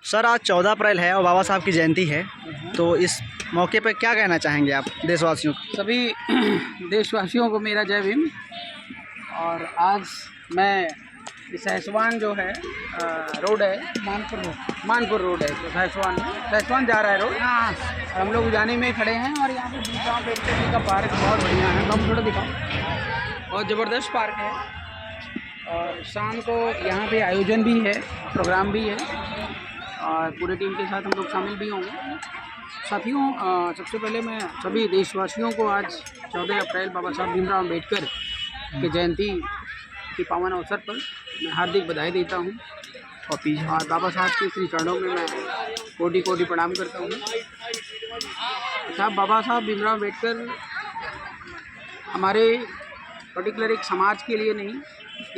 Sir आज 14 अप्रैल है और बाबा साहब की जयंती है, तो इस मौके पर क्या कहना चाहेंगे आप देशवासियों को? सभी देशवासियों को मेरा जय भीम। और आज मैं इस सैसवान जो है रोड है, मानपुर रोड है, तो सैसवान जा रहा है रोड। हाँ, हम लोग उजाने में खड़े हैं और यहाँ पे भीमराव अम्बेडकर जी का पार्क बहुत बढ़िया है। हम थोड़ा दिखाओ, बहुत ज़बरदस्त पार्क है। और शाम को यहाँ पे आयोजन भी है, प्रोग्राम भी है और पूरे टीम के साथ हम लोग शामिल भी होंगे। साथियों, सबसे पहले मैं सभी देशवासियों को आज 14 अप्रैल बाबा साहब भीमराव अम्बेडकर की जयंती के पावन अवसर पर मैं हार्दिक बधाई देता हूँ और बाबा साहब के श्री चरणों में मैं कोटि कोटि प्रणाम करता हूँ। साहब बाबा साहब भीमराव अम्बेडकर हमारे पर्टिकुलर एक समाज के लिए नहीं,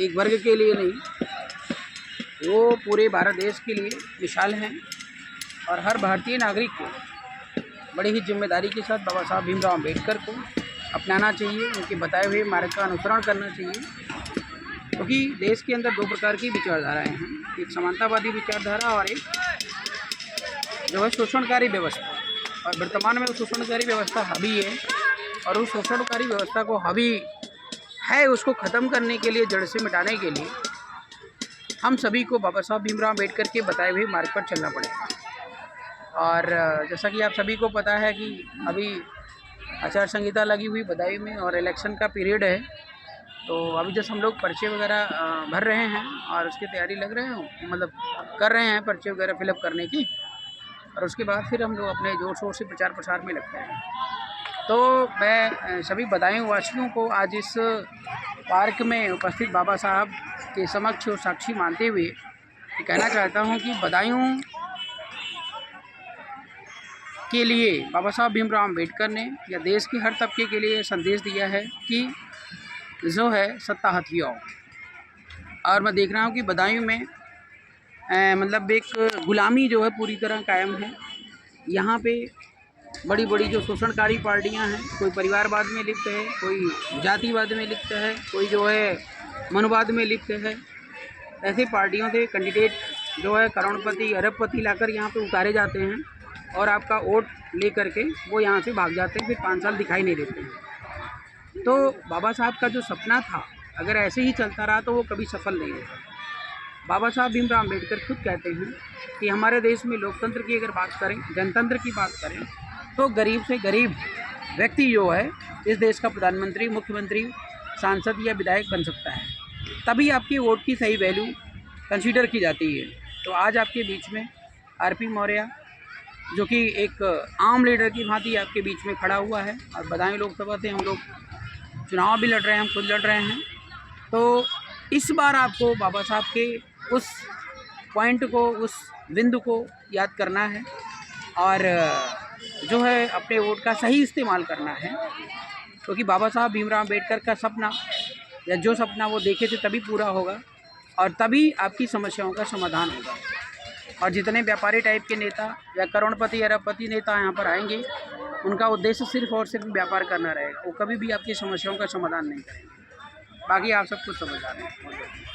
एक वर्ग के लिए नहीं, वो पूरे भारत देश के लिए मिसाल हैं और हर भारतीय नागरिक को बड़ी ही जिम्मेदारी के साथ बाबा साहब भीमराव अम्बेडकर को अपनाना चाहिए, उनके बताए हुए मार्ग का अनुसरण करना चाहिए। क्योंकि देश के अंदर दो प्रकार की विचारधाराएं हैं, एक समानतावादी विचारधारा और एक जो है शोषणकारी व्यवस्था। और वर्तमान में वो शोषणकारी व्यवस्था हावी है और उस शोषणकारी व्यवस्था को हावी है उसको ख़त्म करने के लिए, जड़ से मिटाने के लिए हम सभी को बाबा साहब भीमराव अम्बेडकर के बताए हुए मार्ग पर चलना पड़ेगा। और जैसा कि आप सभी को पता है कि अभी आचार संहिता लगी हुई बदायूं में और इलेक्शन का पीरियड है, तो अभी जैसे हम लोग पर्चे वगैरह भर रहे हैं और उसकी तैयारी लग रहे हैं, मतलब कर रहे हैं पर्चे वगैरह फिलअप करने की। और उसके बाद फिर हम लोग अपने जोर शोर से प्रचार प्रसार में लगते हैं। तो मैं सभी बदायूं वासियों को आज इस पार्क में उपस्थित बाबा साहब के समक्ष और साक्षी मानते हुए कहना चाहता हूं कि बदायूं के लिए बाबा साहब भीमराव अम्बेडकर ने या देश के हर तबके के लिए संदेश दिया है कि जो है सत्ता हथियाओ। और मैं देख रहा हूं कि बदायूं में मतलब एक गुलामी जो है पूरी तरह कायम है। यहाँ पे बड़ी बड़ी जो शोषणकारी पार्टियां हैं, कोई परिवारवाद में लिप्त है, कोई जातिवाद में लिप्त है, कोई जो है मनुवाद में लिप्त है। ऐसी पार्टियों से कैंडिडेट जो है करोड़पति अरबपति लाकर यहाँ पे उतारे जाते हैं और आपका वोट ले करके वो यहाँ से भाग जाते हैं, फिर 5 साल दिखाई नहीं देते हैं। तो बाबा साहब का जो सपना था, अगर ऐसे ही चलता रहा तो वो कभी सफल नहीं होगा। बाबा साहब भीमराव अम्बेडकर खुद कहते हैं कि हमारे देश में लोकतंत्र की अगर बात करें, जनतंत्र की बात करें, तो गरीब से गरीब व्यक्ति जो है इस देश का प्रधानमंत्री, मुख्यमंत्री, सांसद या विधायक बन सकता है। तभी आपकी वोट की सही वैल्यू कंसीडर की जाती है। तो आज आपके बीच में आरपी मौर्य जो कि एक आम लीडर की भांति आपके बीच में खड़ा हुआ है और बदायूं लोकसभा से हम लोग चुनाव भी लड़ रहे हैं, हम खुद लड़ रहे हैं। तो इस बार आपको बाबा साहब के उस पॉइंट को, उस बिंदु को याद करना है और जो है अपने वोट का सही इस्तेमाल करना है। क्योंकि बाबा साहब भीमराव अम्बेडकर का सपना या जो सपना वो देखे थे तभी पूरा होगा और तभी आपकी समस्याओं का समाधान होगा। और जितने व्यापारी टाइप के नेता या करोड़पति अरबपति नेता यहाँ पर आएंगे, उनका उद्देश्य सिर्फ और सिर्फ व्यापार करना रहेगा, वो कभी भी आपकी समस्याओं का समाधान नहीं करेंगे। बाकी आप सब कुछ समझ आ रहे हैं।